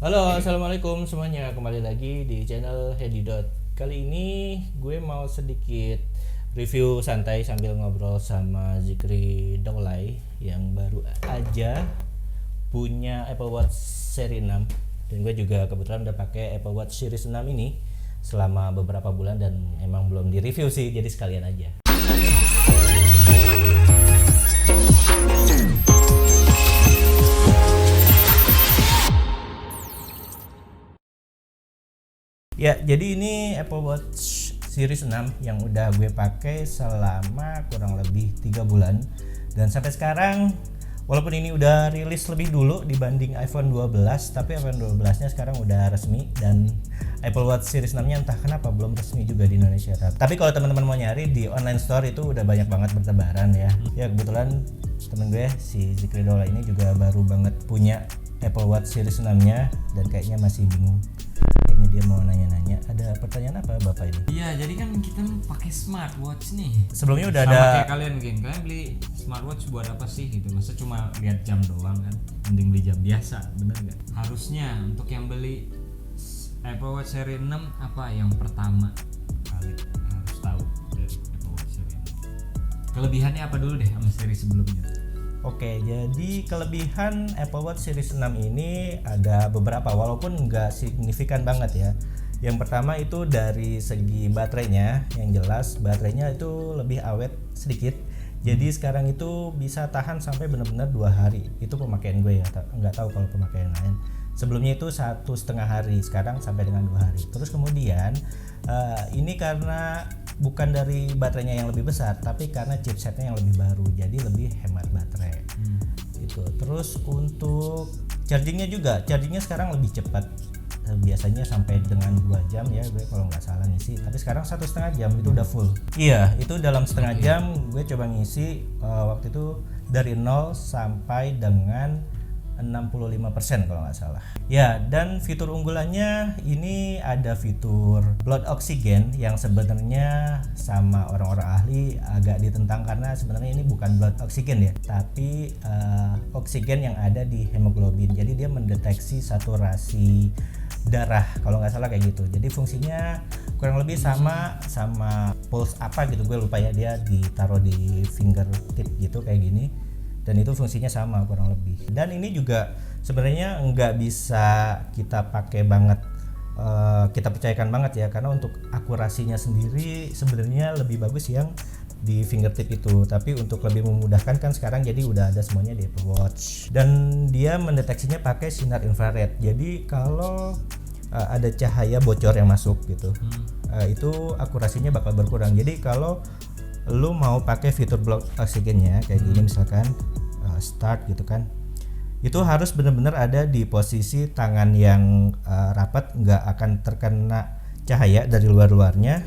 Halo, assalamualaikum semuanya. Kembali lagi di channel Hedidot. Kali ini gue mau sedikit review santai sambil ngobrol sama Zikri Daulay yang baru aja punya Apple Watch seri 6. Dan gue juga kebetulan udah pakai Apple Watch series 6 ini selama beberapa bulan dan emang belum di review sih, jadi sekalian aja. Ya, jadi ini Apple Watch Series 6 yang udah gue pakai selama kurang lebih 3 bulan. Dan sampai sekarang, walaupun ini udah rilis lebih dulu dibanding iPhone 12, tapi iPhone 12-nya sekarang udah resmi dan Apple Watch Series 6-nya entah kenapa belum resmi juga di Indonesia. Tapi kalau teman-teman mau nyari di online store itu udah banyak banget bertebaran ya. Ya kebetulan temen gue si Zikri Daulay ini juga baru banget punya Apple Watch Series 6-nya dan kayaknya masih bingung. Kayaknya dia mau nanya-nanya. Ada pertanyaan apa Bapak ini? Iya, jadi kan kita pakai smartwatch nih. Sebelumnya udah Sama ada kayak kalian beli smartwatch buat apa sih gitu? Masa cuma lihat jam doang kan? Mending beli jam biasa, bener nggak? Harusnya untuk yang beli Apple Watch seri 6 apa yang pertama kali harus tahu dari Apple Watch seri 6. Kelebihannya apa dulu deh sama seri sebelumnya? Oke, jadi kelebihan Apple Watch Series 6 ini ada beberapa walaupun nggak signifikan banget ya. Yang pertama itu dari segi baterainya, yang jelas baterainya itu lebih awet sedikit. Jadi sekarang itu bisa tahan sampai benar-benar 2 hari. Itu pemakaian gue ya, nggak tahu kalau pemakaian lain. Sebelumnya itu 1,5 hari, sekarang sampai dengan 2 hari. Terus kemudian ini karena bukan dari baterainya yang lebih besar, tapi karena chipsetnya yang lebih baru, jadi lebih hemat baterai. Gitu. Terus untuk chargingnya juga, chargingnya sekarang lebih cepat. Biasanya sampai dengan 2 jam ya gue kalau nggak salah ngisi, tapi sekarang 1,5 jam itu udah full. Iya, itu dalam setengah jam gue coba ngisi waktu itu dari 0 sampai dengan 65% kalau nggak salah. Ya, dan fitur unggulannya ini ada fitur blood oxygen yang sebenarnya sama orang-orang ahli agak ditentang karena sebenarnya ini bukan blood oxygen ya, tapi oksigen yang ada di hemoglobin. Jadi dia mendeteksi saturasi darah kalau nggak salah kayak gitu. Jadi fungsinya kurang lebih sama pulse apa gitu, gue lupa ya, dia ditaruh di fingertip gitu kayak gini. Dan itu fungsinya sama kurang lebih. Dan ini juga sebenarnya nggak bisa kita pakai banget, kita percayakan banget ya, karena untuk akurasinya sendiri sebenarnya lebih bagus yang di fingertip itu. Tapi untuk lebih memudahkan kan sekarang jadi udah ada semuanya di Apple Watch. Dan dia mendeteksinya pakai sinar infrared. Jadi kalau ada cahaya bocor yang masuk gitu, itu akurasinya bakal berkurang. Jadi kalau lu mau pakai fitur blood oksigennya kayak gini misalkan start gitu kan, itu harus benar-benar ada di posisi tangan yang rapat, nggak akan terkena cahaya dari luarnya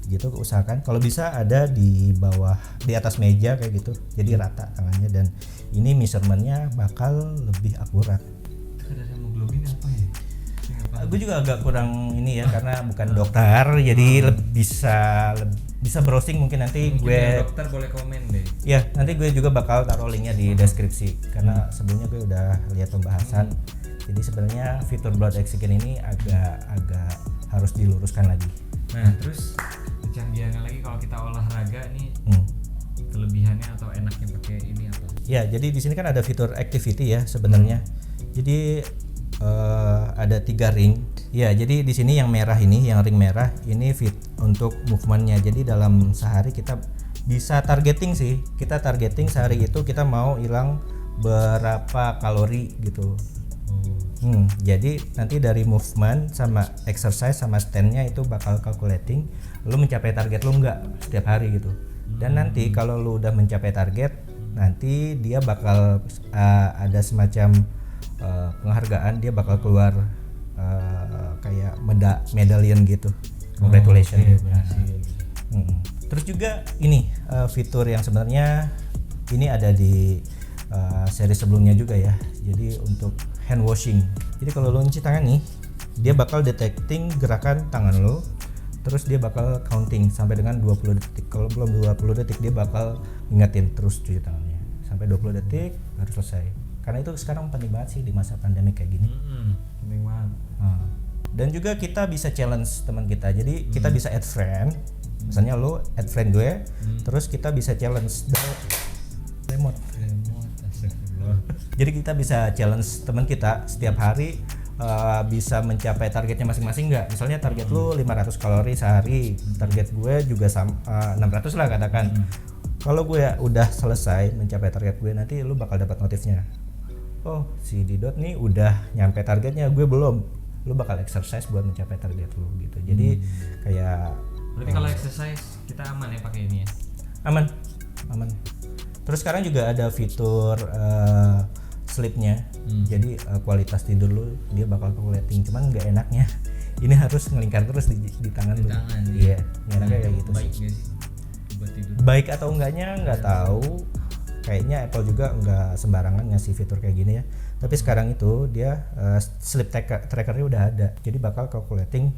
gitu. Usahakan kalau bisa ada di bawah, di atas meja kayak gitu, jadi rata tangannya, dan ini measurementnya bakal lebih akurat. Kadar hemoglobin apa ya? Gue juga agak kurang ini ya karena bukan dokter, jadi bisa browsing mungkin nanti gue. Dokter boleh komen deh. Ya, nanti gue juga bakal taruh linknya di deskripsi karena sebelumnya gue udah lihat pembahasan. Jadi sebenarnya fitur blood oxygen ini agak harus diluruskan lagi. Nah, terus kecanggihannya lagi kalau kita olahraga nih, kelebihannya atau enaknya pakai ini apa? Ya, jadi di sini kan ada fitur activity ya sebenarnya. Jadi ada 3 ring. Ya, jadi di sini yang merah ini, yang ring merah ini fit untuk movementnya. Jadi dalam sehari kita bisa targeting sih. Kita targeting sehari itu kita mau hilang berapa kalori gitu. Jadi nanti dari movement sama exercise sama standnya itu bakal calculating lu mencapai target lu enggak setiap hari gitu. Dan nanti kalau lu udah mencapai target, nanti dia bakal ada semacam penghargaan, dia bakal keluar kayak medallion gitu. Congratulations. Terus juga ini fitur yang sebenarnya ini ada di seri sebelumnya juga ya. Jadi untuk hand washing. Jadi kalau lo cuci tangan nih, dia bakal detecting gerakan tangan lo. Terus dia bakal counting sampai dengan 20 detik. Kalau belum 20 detik dia bakal ingetin terus cuci tangannya. Sampai 20 detik baru selesai. karena itu sekarang penting banget sih di masa pandemi kayak gini. Penting banget. Dan juga kita bisa challenge teman kita, jadi kita bisa add friend, misalnya lu add friend gue, terus kita bisa challenge remote. Astagfirullah. Jadi kita bisa challenge teman kita setiap hari bisa mencapai targetnya masing-masing nggak? Misalnya target lu 500 kalori sehari, target gue juga 600 lah katakan. Kalau gue udah selesai mencapai target gue, nanti lu bakal dapat notifnya. Oh, si Didot nih udah nyampe targetnya, gue belum. Lu bakal exercise buat mencapai target lu gitu. Jadi kayak Berarti kalau exercise kita aman ya pakai ini ya? aman. Terus sekarang juga ada fitur sleepnya. Jadi kualitas tidur lu dia bakal calculating, cuman nggak enaknya ini harus ngelingkar terus di tangan lu. Iya, enaknya kayak gitu baik sih. nggak sih buat tidur? Baik atau enggaknya nggak tahu. Kayaknya Apple juga nggak sembarangan ngasih fitur kayak gini ya. Tapi sekarang itu dia sleep trackernya udah ada, jadi bakal calculating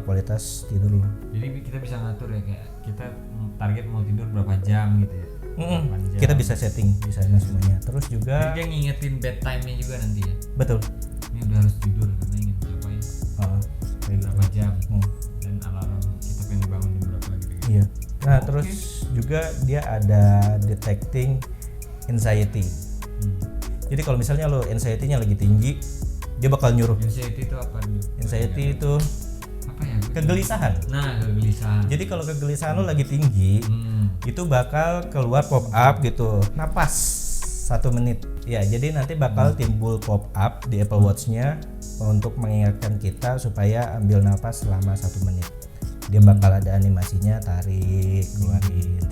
kualitas tidur lu. Jadi kita bisa ngatur ya, kayak kita target mau tidur berapa jam gitu ya. Kita bisa setting di sana semuanya. Terus juga Jadi dia ngingetin bedtime-nya juga nanti ya. betul. Ini udah harus tidur karena ingin mencapai Kayak gitu. berapa jam dan alarm kita pengen bangun jam berapa gitu. Iya. Nah, terus juga dia ada detecting anxiety. Jadi kalau misalnya lo anxiety-nya lagi tinggi, dia bakal nyuruh. Anxiety itu apa dulu? Anxiety itu Apa ya? kegelisahan. Nah, kegelisahan. Jadi kalau kegelisahan lo lagi tinggi, itu bakal keluar pop up gitu. Napas 1 menit. Ya, jadi nanti bakal timbul pop up di Apple Watch-nya untuk mengingatkan kita supaya ambil napas selama 1 menit. Dia bakal ada animasinya, tarik, keluarin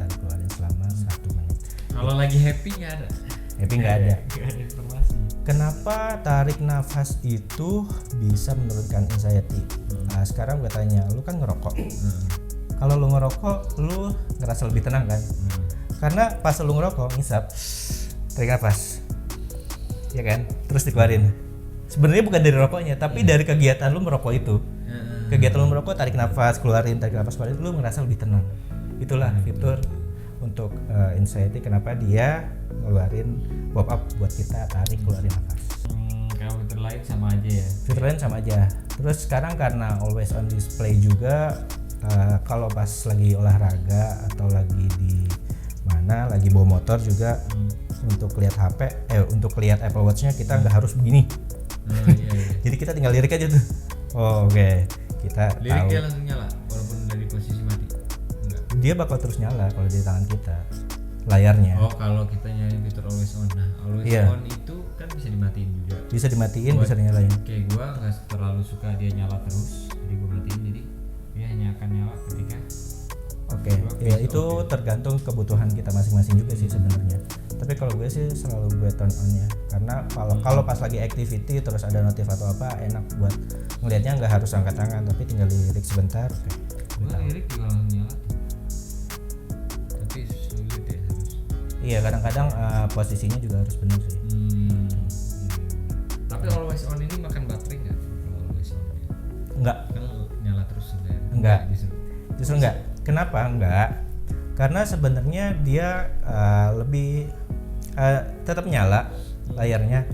selama 1 menit. Kalau lagi happy nggak ada? Happy nggak ada. Nggak ada informasi. Kenapa tarik nafas itu bisa menurunkan anxiety? Nah, sekarang gue tanya, lu kan ngerokok. Kalau lu ngerokok, lu ngerasa lebih tenang kan? Karena pas lu ngerokok, ngisap, tarik nafas, ya kan? Terus dikeluarin. Sebenarnya bukan dari rokoknya, tapi dari kegiatan lu merokok itu. Kegiatan lu merokok, tarik nafas, keluarin, lu ngerasa lebih tenang. Itulah fitur untuk anxiety, kenapa dia ngeluarin pop up buat kita tarik keluarin nafas. Kalau fitur lain sama aja ya. Fitur lain sama aja. Terus sekarang karena always on display juga, kalau pas lagi olahraga atau lagi di mana, lagi bawa motor juga, untuk lihat untuk lihat Apple Watch-nya kita nggak harus begini. Iya. Jadi kita tinggal lirik aja tuh. Oke. Kita Lirik tahu dia langsung nyala walaupun dari posisi mati. Enggak. dia bakal terus nyala kalau di tangan kita layarnya. Oh, kalau kita nyalain fitur always on. Nah, always Iya. on itu kan bisa dimatiin juga. Bisa dimatiin, Buat- bisa dinyalain. Kayak gua nggak terlalu suka dia nyala terus, jadi gua matiin, jadi dia hanya akan nyala ketika Oke, ya itu tergantung kebutuhan kita masing-masing juga sih sebenarnya. Tapi kalau gue sih selalu gue turn on ya, karena kalau pas lagi activity terus ada notif atau apa, enak buat ngelihatnya, nggak harus angkat tangan, tapi tinggal dilirik sebentar. Oke, gua lirik juga langsung nyala tuh. Tapi sulit ya harus. Iya, kadang-kadang posisinya juga harus benar sih. Iya. Tapi always on ini makan baterai nggak? Kalau always on ya. Enggak, Kan nyala terus sebenarnya. Enggak. Justru. enggak. Kenapa enggak? Karena sebenarnya dia lebih tetap nyala layarnya,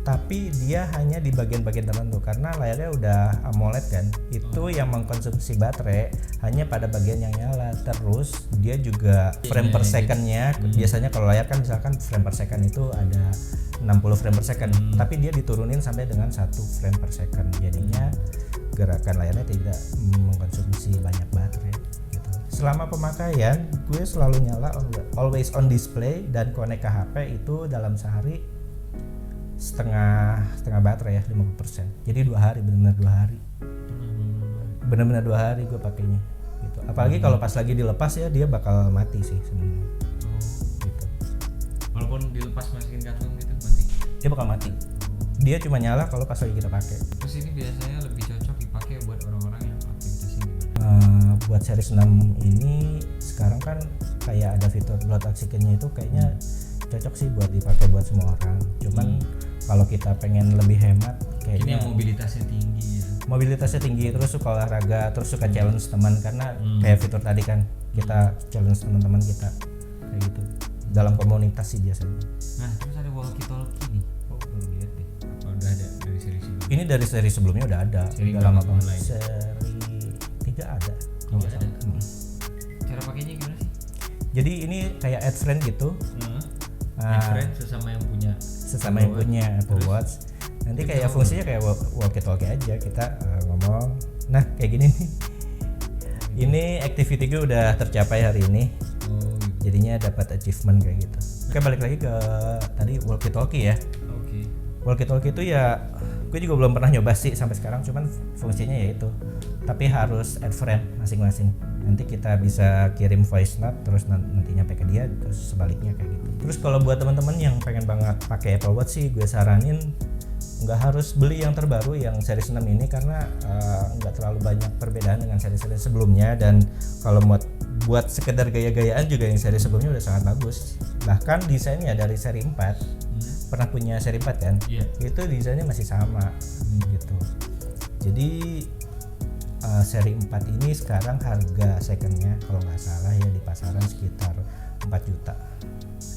tapi dia hanya di bagian-bagian tertentu karena layarnya udah AMOLED kan. Itu yang mengkonsumsi baterai hanya pada bagian yang nyala. Terus dia juga frame per second-nya, biasanya kalau layar kan misalkan frame per second itu ada 60 frame per second, tapi dia diturunin sampai dengan 1 frame per second. Jadinya gerakan layarnya tidak mengkonsumsi banyak baterai gitu. Selama pemakaian gue selalu nyala always on display dan connect ke HP itu dalam sehari setengah baterai ya, 50%. Jadi 2 hari, benar-benar 2 hari. Benar-benar 2 hari gue pakainya gitu. Apalagi kalau pas lagi dilepas ya dia bakal mati sih sebenarnya. Gitu. Walaupun dilepas masukin kantong gitu mati. Dia bakal mati. Dia cuma nyala kalau pas lagi kita pakai. Terus ini biasanya lebih cocok dipakai buat orang-orang yang aktivitasnya gimana? Buat series 6 ini sekarang kan kayak ada fitur blood oxygen-nya itu kayaknya cocok sih buat dipakai buat semua orang. Cuman kalau kita pengen lebih hemat Ini kayaknya yang mobilitasnya tinggi ya. mobilitasnya tinggi, terus suka olahraga, terus suka challenge teman, karena kayak fitur tadi kan kita challenge teman-teman kita kayak gitu dalam komunitas sih biasanya. Nah, terus ada walkie-talkie nih. Oh baru lihat deh. Apa udah ada dari seri sebelumnya? Ini dari seri sebelumnya udah ada. Seri udah lama berapa banget. lain? Seri 3 ada. kalau nggak ada. salah. Cara pakainya gimana sih? Jadi ini kayak add friend gitu. Friend sesama yang punya Sesama yang punya Apple Watch. Nanti kayak fungsinya kayak walkie-talkie aja, kita ngomong. Nah kayak gini nih. Ini activity gue udah tercapai hari ini. Oh gitu. Jadinya dapat achievement kayak gitu. Oke, balik lagi ke tadi walkie-talkie ya. Oke. Walkie-talkie itu ya gue juga belum pernah nyoba sih sampai sekarang, cuman fungsinya ya itu. Tapi harus add friend masing-masing. Nanti kita bisa kirim voice note terus nanti nyampe ke dia, terus sebaliknya kayak gitu. Terus kalau buat teman-teman yang pengen banget pakai Apple Watch sih, gue saranin nggak harus beli yang terbaru yang series 6 ini karena nggak terlalu banyak perbedaan dengan seri-seri sebelumnya, dan kalau buat sekedar gaya-gayaan juga yang seri sebelumnya udah sangat bagus. Bahkan desainnya dari seri 4 pernah punya seri 4 kan? Iya. Itu desainnya masih sama gitu. Jadi seri 4 ini sekarang harga secondnya kalau nggak salah ya di pasaran sekitar 4 juta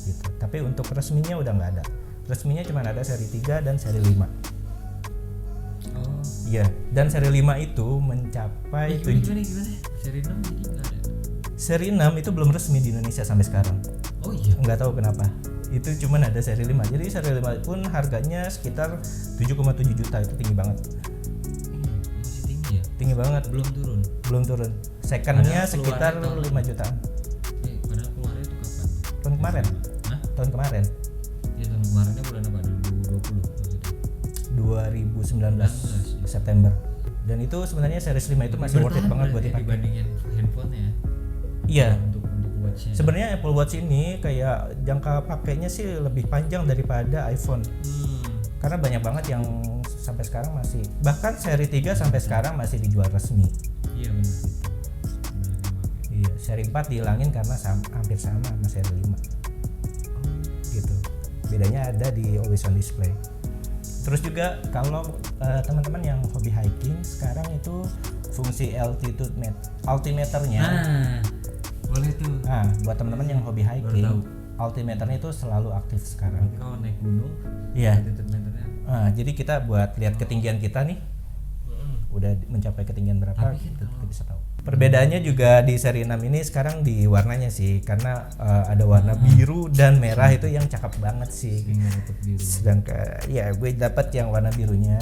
gitu. Tapi untuk resminya udah nggak ada. Resminya cuma ada seri 3 dan seri 5. Oh. Iya, dan seri 5 itu mencapai Gimana? Seri 6 jadi nggak ada. Seri 6 itu belum resmi di Indonesia sampai sekarang. Oh iya. Nggak tahu kenapa. Itu cuman ada seri 5. Jadi seri 5 pun harganya sekitar 7,7 juta, itu tinggi banget. Masih tinggi ya? Tinggi banget, belum turun. Secondnya Padahal sekitar keluarnya 5 jutaan. Padahal keluarnya itu kapan? Tahun kemarin. Hah? Tahun kemarin. Ya tahun kemarinnya bulan apa? 2020 maksudnya. 2019 September. Dan itu sebenarnya series 5 itu masih worth it banget buat dipakai. Dibandingin handphonenya ya. Iya. Untuk watchnya. Sebenarnya Apple Watch ini kayak jangka pakainya sih lebih panjang daripada iPhone. Karena banyak banget yang sampai sekarang masih, bahkan seri 3 sampai sekarang masih dijual resmi. Iya benar. Iya, seri 4 dihilangin karena hampir sama seri 5. Gitu. Bedanya ada di always on display. Terus juga kalau teman-teman yang hobi hiking sekarang itu fungsi altimeternya. Boleh tuh. Nah, buat teman-teman yang hobi hiking, tahu. altimeternya itu selalu aktif sekarang. Nanti kalau naik gunung, Iya. altimeternya. Jadi kita buat lihat ketinggian kita nih, udah mencapai ketinggian berapa, Tapi kita bisa tahu. Perbedaannya juga di seri 6 ini sekarang di warnanya sih, karena ada warna biru dan merah itu yang cakep banget sih. Biru. Sedangkan ya gue dapat yang warna birunya,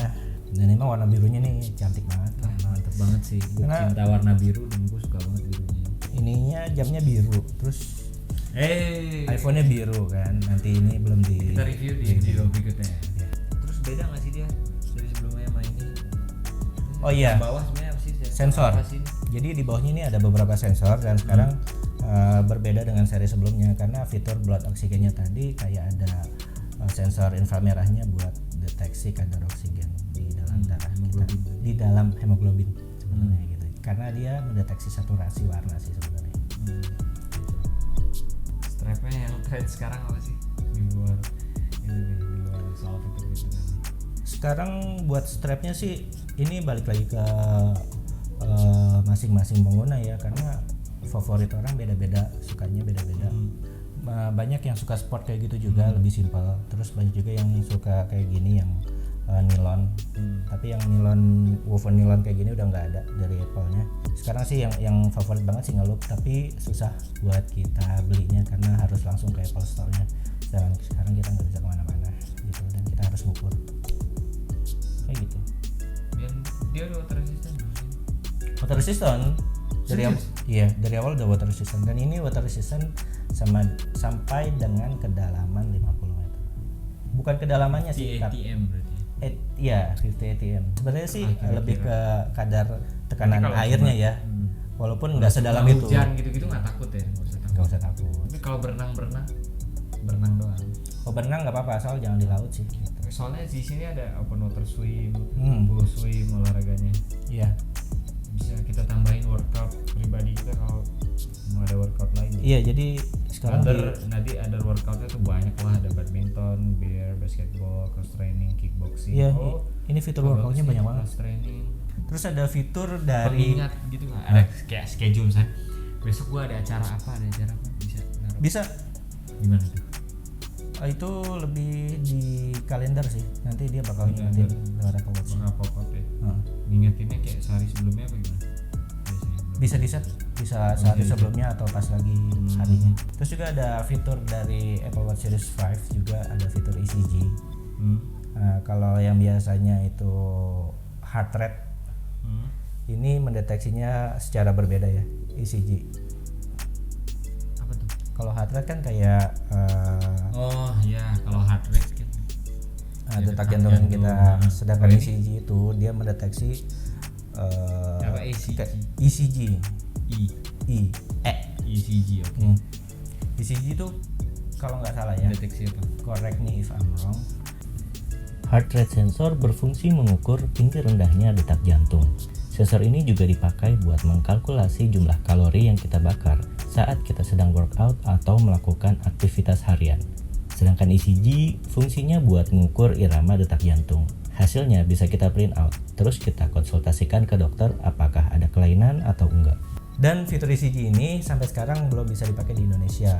dan emang warna birunya nih cantik banget. Mantep banget sih. Gue Karena- cinta warna biru dan gue suka banget birunya. Ininya jamnya biru, terus iPhone-nya biru kan. Nanti ini belum di Kita review di video berikutnya. Ya. Terus beda nggak sih dia dari sebelumnya sama ini? Oh iya. Di bawah sebenarnya apa sih? Sensor. Apa sih? Jadi di bawahnya ini ada beberapa sensor, dan sekarang berbeda dengan seri sebelumnya karena fitur blood oksigennya tadi kayak ada sensor inframerahnya buat deteksi kadar oksigen di dalam darah kita, di dalam hemoglobin sebenarnya gitu. Karena dia mendeteksi saturasi warna sih sebenarnya. Strapnya yang trend sekarang apa sih? Di luar ini nih, di luar soal fitur gitu kan. Sekarang buat strapnya sih ini balik lagi ke masing-masing pengguna ya, karena favorit orang beda-beda, sukanya beda-beda. Banyak yang suka sport kayak gitu juga, lebih simpel. Terus banyak juga yang suka kayak gini yang nilon. Tapi yang nilon, woven nilon kayak gini udah nggak ada dari Apple-nya. Sekarang sih yang favorit banget sih ngeloop, tapi susah buat kita belinya karena harus langsung ke Apple Store-nya. Dan sekarang kita nggak bisa kemana-mana gitu, dan kita harus ngukur kayak gitu. Dan dia ada water resistant belum sih? Water resistant dari awal udah water resistant, dan ini water resistant sampai dengan kedalaman 50 meter. Bukan kedalamannya sih, ATM berarti. Iya 50 ATM. Sebenarnya sih kira-kira. lebih ke kadar tekanan Jadi kalau airnya cuma- ya. Walaupun nggak sedalam itu. Hujan gitu-gitu nggak takut ya? Nggak usah takut. Tapi kalau berenang doang. Oh berenang nggak apa-apa, asal jangan di laut sih. Gitu. Soalnya di sini ada open water swim, Hmm. pool swim olahraganya. Iya. Bisa kita tambahin workout pribadi kita kalau mau ada workout lain. Iya, jadi sekarang Nanti ada workoutnya tuh banyak lah, ada badminton, beer, basketball, cross training, kickboxing. Iya, ini fitur workoutnya banyak banget. Cross training. Terus ada fitur dari Pengingat gitu nggak? Ada kayak schedule misalnya. Besok gua ada acara apa? Bisa naruh. bisa Gimana tuh? Itu lebih di kalender sih. Nanti dia bakal ngingetin lewat Apple Watch. Bakal pop up ya. Ngingetinnya kayak sehari sebelumnya apa gimana? Biasanya. Bisa di set, bisa sehari sebelumnya atau pas lagi harinya. Terus juga ada fitur dari Apple Watch Series 5 juga ada fitur ECG. Kalau yang biasanya itu heart rate, ini mendeteksinya secara berbeda ya, ECG. Apa tuh? Kalau heart rate kan kayak Oh iya, kalau heart rate kan detak jantung yang kita, sedangkan ECG itu dia mendeteksi apa ECG? ECG. ECG, oke. ECG itu kalau nggak salah ya, Deteksi apa? correct me if I'm wrong. Heart rate sensor berfungsi mengukur tinggi rendahnya detak jantung. Sensor ini juga dipakai buat mengkalkulasi jumlah kalori yang kita bakar saat kita sedang workout atau melakukan aktivitas harian. Sedangkan ECG fungsinya buat mengukur irama detak jantung. Hasilnya bisa kita print out, terus kita konsultasikan ke dokter apakah ada kelainan atau enggak. Dan fitur ECG ini sampai sekarang belum bisa dipakai di Indonesia.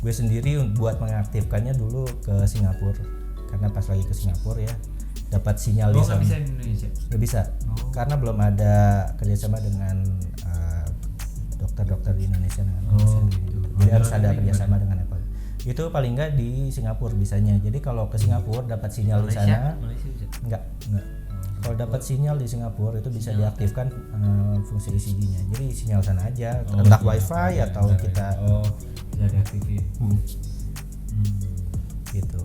Gue sendiri buat mengaktifkannya dulu ke Singapura, karena pas lagi ke Singapura ya dapat sinyal di sana. Nggak bisa di Indonesia? Nggak bisa, karena belum ada kerjasama dengan dokter-dokter di Indonesia dengan gitu. Jadi harus ada kerjasama dengan Apple. Itu paling nggak di Singapura bisanya. Jadi kalau ke Singapura dapat sinyal di sana, Malaysia bisa? enggak. Kalau dapat sinyal di Singapura itu bisa diaktifkan fungsi ECG-nya. Jadi sinyal sana aja, entah WiFi atau kita bisa diaktifin. gitu.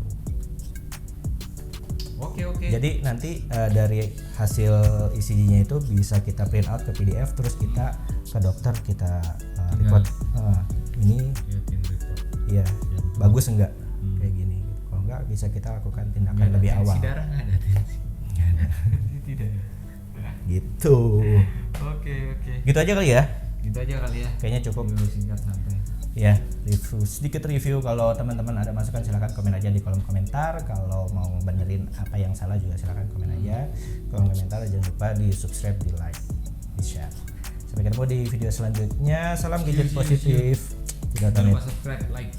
Oke. Jadi nanti dari hasil ECG-nya itu bisa kita print out ke PDF, terus kita ke dokter kita report ini Liatin report. iya bagus enggak kayak gini. Kalau enggak bisa kita lakukan tindakan lebih awal. Tensi darah nggak ada tensi? Nggak ada. Tidak. Gitu. Oke. Gitu aja kali ya. Gitu aja kali ya. Kayaknya cukup. Review singkat santai. Ya, sedikit review. Kalau teman-teman ada masukan silahkan komen aja di kolom komentar. Kalau mau benerin apa yang salah juga silahkan komen aja kolom komentar. Jangan lupa di subscribe, di like, di share. Sampai ketemu di video selanjutnya. Salam gadget positif. Tidak Jangan lupa subscribe, like,